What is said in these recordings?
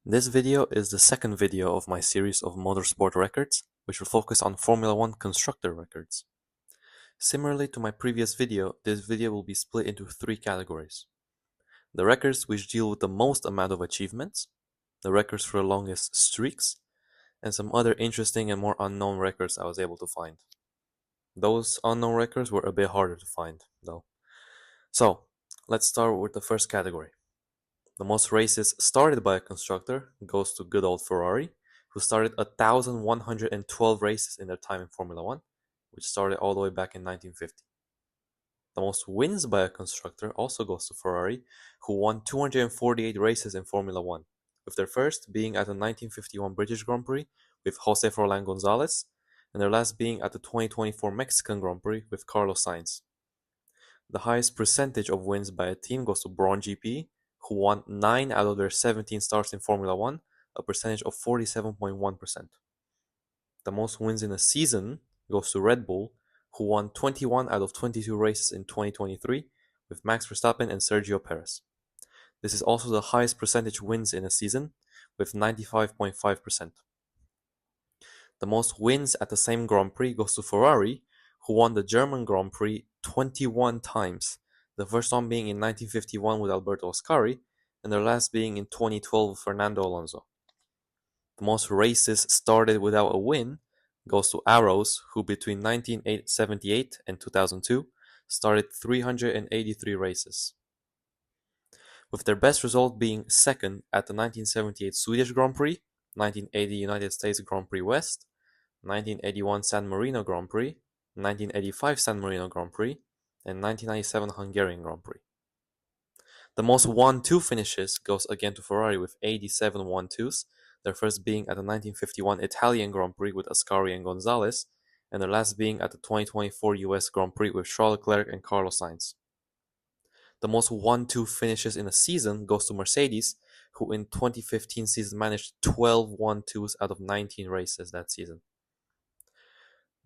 This video is the second video of my series of motorsport records, which will focus on Formula 1 constructor records. Similarly to my previous video, this video will be split into three categories. The records which deal with the most amount of achievements, the records for the longest streaks, and some other interesting and more unknown records I was able to find. Those unknown records were a bit harder to find, though. So, let's start with the first category. The most races started by a constructor goes to good old Ferrari, who started 1,112 races in their time in Formula 1, which started all the way back in 1950. The most wins by a constructor also goes to Ferrari, who won 248 races in Formula 1, with their first being at the 1951 British Grand Prix with Jose Forlan Gonzalez, and their last being at the 2024 Mexican Grand Prix with Carlos Sainz. The highest percentage of wins by a team goes to Braun GP, who won 9 out of their 17 starts in Formula 1, a percentage of 47.1%. The most wins in a season goes to Red Bull, who won 21 out of 22 races in 2023 with Max Verstappen and Sergio Perez. This is also the highest percentage wins in a season, with 95.5%. The most wins at the same Grand Prix goes to Ferrari, who won the German Grand Prix 21 times, the first one being in 1951 with Alberto Ascari, and their last being in 2012 with Fernando Alonso. The most races started without a win goes to Arrows, who between 1978 and 2002 started 383 races, with their best result being second at the 1978 Swedish Grand Prix, 1980 United States Grand Prix West, 1981 San Marino Grand Prix, 1985 San Marino Grand Prix, and 1997 Hungarian Grand Prix. The most 1-2 finishes goes again to Ferrari with 87 1-2s, their first being at the 1951 Italian Grand Prix with Ascari and Gonzalez, and their last being at the 2024 US Grand Prix with Charles Leclerc and Carlos Sainz. The most 1-2 finishes in a season goes to Mercedes, who in 2015 season managed 12 1-2s out of 19 races that season.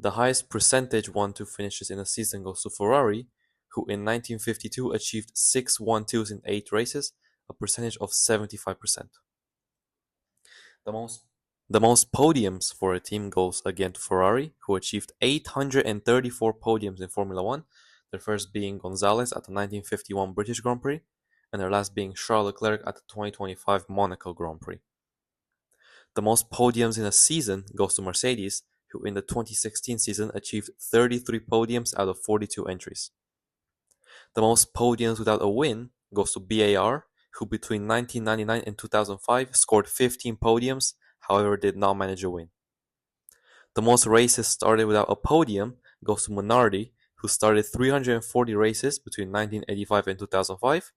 The highest percentage 1-2 finishes in a season goes to Ferrari, who in 1952 achieved 6 1-2s in 8 races, a percentage of 75%. The most podiums for a team goes again to Ferrari, who achieved 834 podiums in Formula 1, their first being Gonzalez at the 1951 British Grand Prix, and their last being Charles Leclerc at the 2025 Monaco Grand Prix. The most podiums in a season goes to Mercedes, who in the 2016 season achieved 33 podiums out of 42 entries. The most podiums without a win goes to BAR, who between 1999 and 2005 scored 15 podiums, however did not manage a win. The most races started without a podium goes to Minardi, who started 340 races between 1985 and 2005,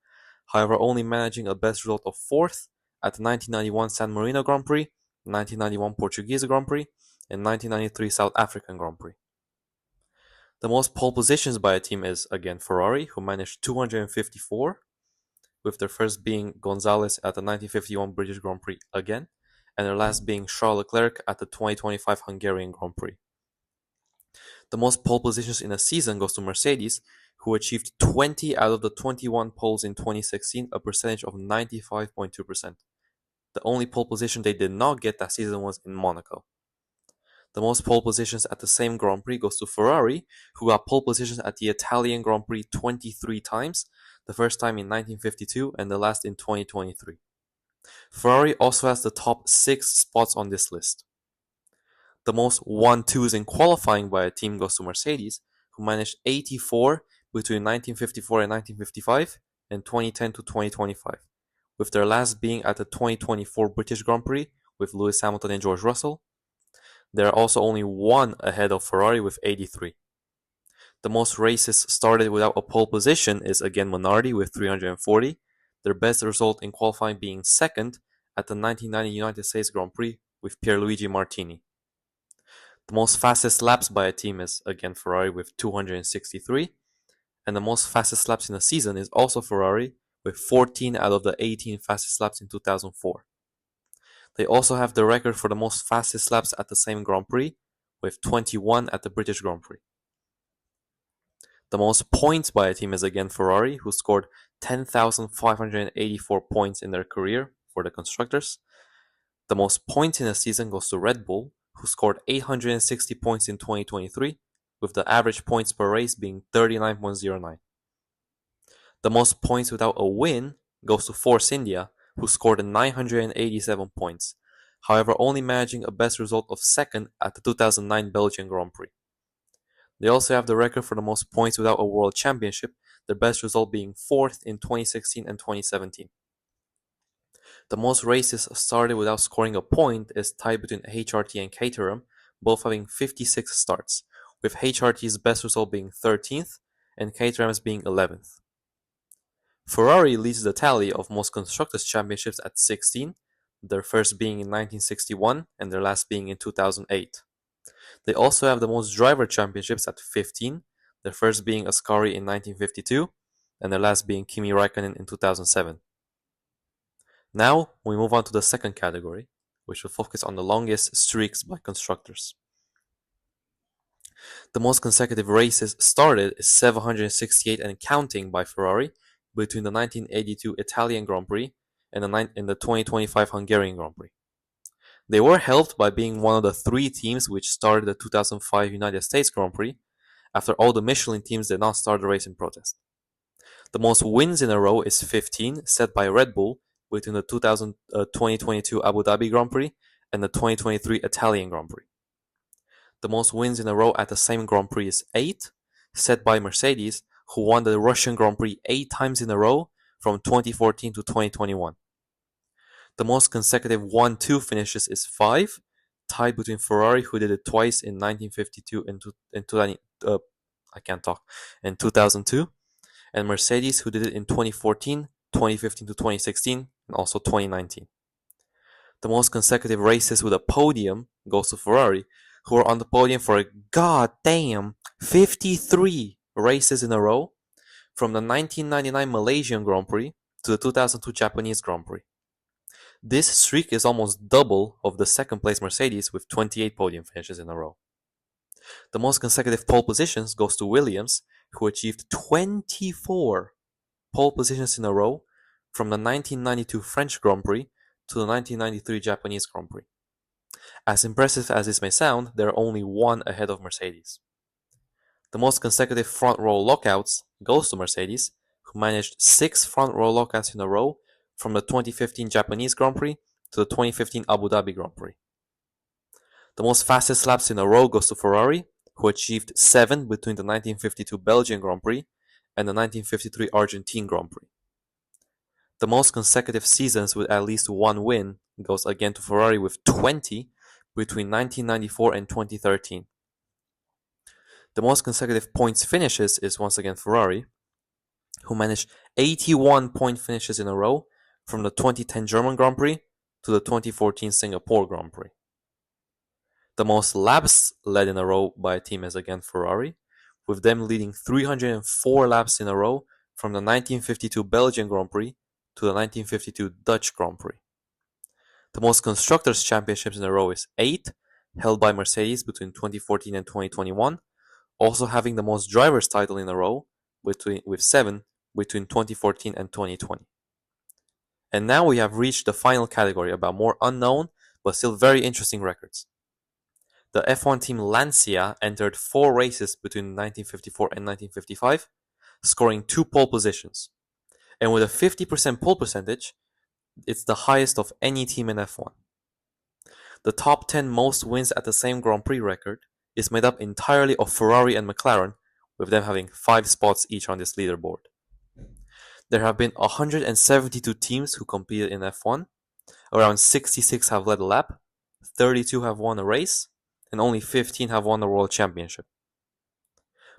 however only managing a best result of 4th at the 1991 San Marino Grand Prix, 1991 Portuguese Grand Prix, and 1993 South African Grand Prix. The most pole positions by a team is again Ferrari, who managed 254, with their first being Gonzalez at the 1951 British Grand Prix again, and their last being Charles Leclerc at the 2025 Hungarian Grand Prix. The most pole positions in a season goes to Mercedes, who achieved 20 out of the 21 poles in 2016, a percentage of 95.2%. The only pole position they did not get that season was in Monaco. The most pole positions at the same Grand Prix goes to Ferrari, who got pole positions at the Italian Grand Prix 23 times, the first time in 1952 and the last in 2023. Ferrari also has the top 6 spots on this list. The most 1-2s in qualifying by a team goes to Mercedes, who managed 84 between 1954 and 1955 and 2010 to 2025, with their last being at the 2024 British Grand Prix with Lewis Hamilton and George Russell. They are also only one ahead of Ferrari with 83. The most races started without a pole position is again Minardi with 340, their best result in qualifying being second at the 1990 United States Grand Prix with Pierluigi Martini. The most fastest laps by a team is again Ferrari with 263, and the most fastest laps in a season is also Ferrari with 14 out of the 18 fastest laps in 2004. They also have the record for the most fastest laps at the same Grand Prix, with 21 at the British Grand Prix. The most points by a team is again Ferrari, who scored 10,584 points in their career for the constructors, The most points in a season goes to Red Bull, who scored 860 points in 2023, with the average points per race being 39.09. The most points without a win goes to Force India, who scored 987 points, however only managing a best result of second at the 2009 Belgian Grand Prix. They also have the record for the most points without a World Championship, their best result being fourth in 2016 and 2017. The most races started without scoring a point is tied between HRT and Caterham, both having 56 starts, with HRT's best result being 13th and Caterham's being 11th. Ferrari leads the tally of most Constructors' Championships at 16, their first being in 1961 and their last being in 2008. They also have the most Driver Championships at 15, their first being Ascari in 1952 and their last being Kimi Räikkönen in 2007. Now, we move on to the second category, which will focus on the longest streaks by constructors. The most consecutive races started is 768 and counting by Ferrari between the 1982 Italian Grand Prix and the 2025 Hungarian Grand Prix. They were helped by being one of the three teams which started the 2005 United States Grand Prix, after all the Michelin teams did not start the race in protest. The most wins in a row is 15, set by Red Bull between the 2022 Abu Dhabi Grand Prix and the 2023 Italian Grand Prix. The most wins in a row at the same Grand Prix is 8, set by Mercedes, who won the Russian Grand Prix 8 times in a row from 2014 to 2021. The most consecutive 1-2 finishes is 5, tied between Ferrari, who did it twice in 1952 and 2002, and Mercedes, who did it in 2014, 2015 to 2016, and also 2019. The most consecutive races with a podium goes to Ferrari, who are on the podium for a goddamn 53 races in a row, from the 1999 Malaysian Grand Prix to the 2002 Japanese Grand Prix. This streak is almost double of the second place Mercedes with 28 podium finishes in a row. The most consecutive pole positions goes to Williams, who achieved 24 pole positions in a row from the 1992 French Grand Prix to the 1993 Japanese Grand Prix. As impressive as this may sound, they are only one ahead of Mercedes. The most consecutive front row lockouts goes to Mercedes, who managed 6 front row lockouts in a row from the 2015 Japanese Grand Prix to the 2015 Abu Dhabi Grand Prix. The most fastest laps in a row goes to Ferrari, who achieved 7 between the 1952 Belgian Grand Prix and the 1953 Argentine Grand Prix. The most consecutive seasons with at least one win goes again to Ferrari with 20 between 1994 and 2013. The most consecutive points finishes is once again Ferrari, who managed 81 point finishes in a row from the 2010 German Grand Prix to the 2014 Singapore Grand Prix. The most laps led in a row by a team is again Ferrari, with them leading 304 laps in a row from the 1952 Belgian Grand Prix to the 1952 Dutch Grand Prix. The most Constructors' Championships in a row is 8, held by Mercedes between 2014 and 2021, also having the most Drivers' title in a row with 7 between 2014 and 2020. And now we have reached the final category about more unknown but still very interesting records. The F1 team Lancia entered 4 races between 1954 and 1955, scoring 2 pole positions. And with a 50% pole percentage, it's the highest of any team in F1. The top 10 most wins at the same Grand Prix record is made up entirely of Ferrari and McLaren, with them having 5 spots each on this leaderboard. There have been 172 teams who competed in F1, around 66 have led a lap, 32 have won a race, and only 15 have won the World Championship.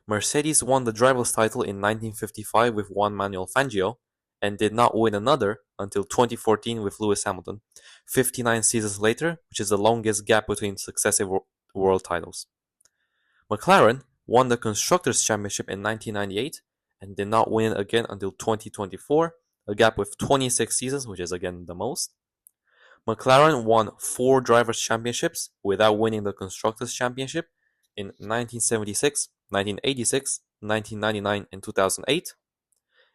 Mercedes won the driver's title in 1955 with Juan Manuel Fangio, and did not win another until 2014 with Lewis Hamilton, 59 seasons later, which is the longest gap between successive world titles. McLaren won the Constructors' Championship in 1998 and did not win it again until 2024, a gap with 26 seasons, which is again the most. McLaren won 4 Drivers' Championships without winning the Constructors' Championship in 1976, 1986, 1999, and 2008.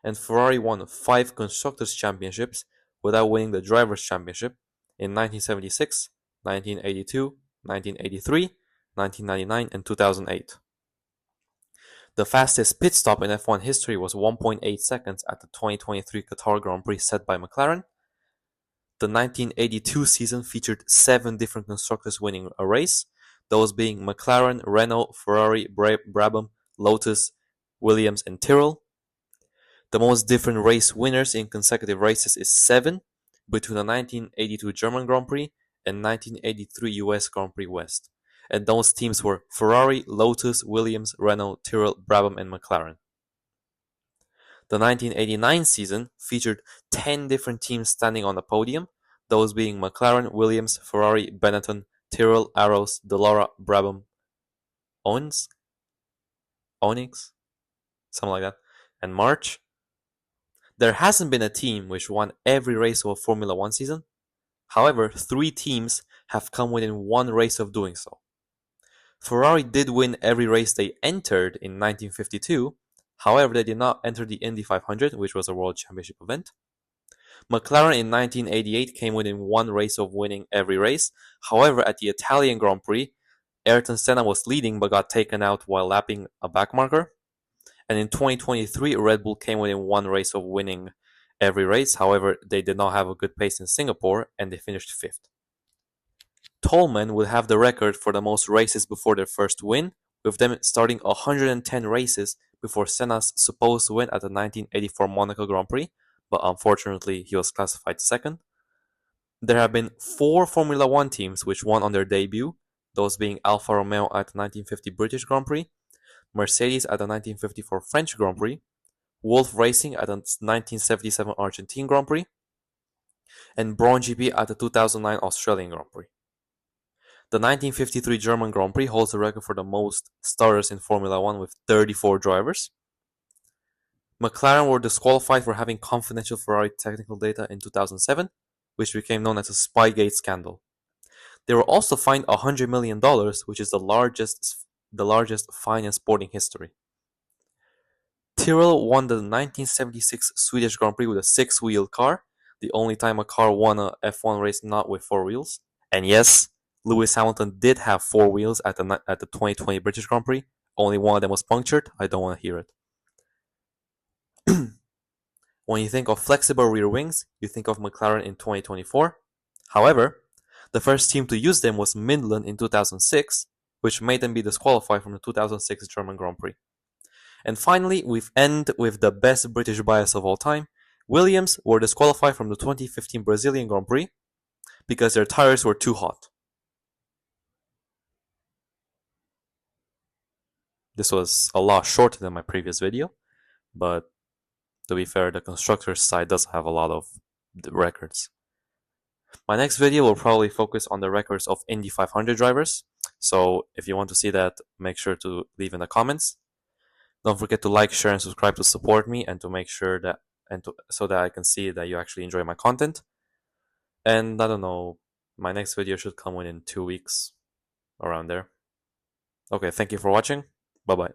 And Ferrari won 5 Constructors' Championships without winning the Drivers' Championship in 1976, 1982, 1983, 1999, and 2008. The fastest pit stop in F1 history was 1.8 seconds at the 2023 Qatar Grand Prix set by McLaren. The 1982 season featured 7 different constructors winning a race, those being McLaren, Renault, Ferrari, Brabham, Lotus, Williams, and Tyrrell. The most different race winners in consecutive races is 7, between the 1982 German Grand Prix and 1983 US Grand Prix West. And those teams were Ferrari, Lotus, Williams, Renault, Tyrrell, Brabham, and McLaren. The 1989 season featured 10 different teams standing on the podium, those being McLaren, Williams, Ferrari, Benetton, Tyrrell, Arrows, Dallara, Brabham, Onyx, something like that, and March. There hasn't been a team which won every race of a Formula One season. However, 3 teams have come within 1 race of doing so. Ferrari did win every race they entered in 1952, however they did not enter the Indy 500, which was a World Championship event. McLaren in 1988 came within 1 race of winning every race, however at the Italian Grand Prix, Ayrton Senna was leading but got taken out while lapping a backmarker. And in 2023, Red Bull came within 1 race of winning every race, however they did not have a good pace in Singapore and they finished 5th. Tolman would have the record for the most races before their first win, with them starting 110 races before Senna's supposed win at the 1984 Monaco Grand Prix, but unfortunately he was classified 2nd. There have been 4 Formula One teams which won on their debut, those being Alfa Romeo at the 1950 British Grand Prix, Mercedes at the 1954 French Grand Prix, Wolf Racing at the 1977 Argentine Grand Prix, and Braun GP at the 2009 Australian Grand Prix. The 1953 German Grand Prix holds the record for the most starters in Formula One with 34 drivers. McLaren were disqualified for having confidential Ferrari technical data in 2007, which became known as the Spygate scandal. They were also fined $100 million, which is the largest fine in sporting history. Tyrrell won the 1976 Swedish Grand Prix with a 6-wheel car, the only time a car won a F1 race not with 4 wheels. And yes, Lewis Hamilton did have 4 wheels at the 2020 British Grand Prix. Only one of them was punctured. I don't want to hear it. When you think of flexible rear wings, you think of McLaren in 2024. However, the first team to use them was Midland in 2006, which made them be disqualified from the 2006 German Grand Prix. And finally, we end with the best British bias of all time. Williams were disqualified from the 2015 Brazilian Grand Prix because their tires were too hot. This was a lot shorter than my previous video, but to be fair, the constructor's side does have a lot of records. My next video will probably focus on the records of Indy 500 drivers, so if you want to see that, make sure to leave in the comments. Don't forget to like, share, and subscribe to support me and to make sure that so that I can see that you actually enjoy my content. And I don't know, my next video should come in 2 weeks, around there. Okay, thank you for watching. Bye-bye.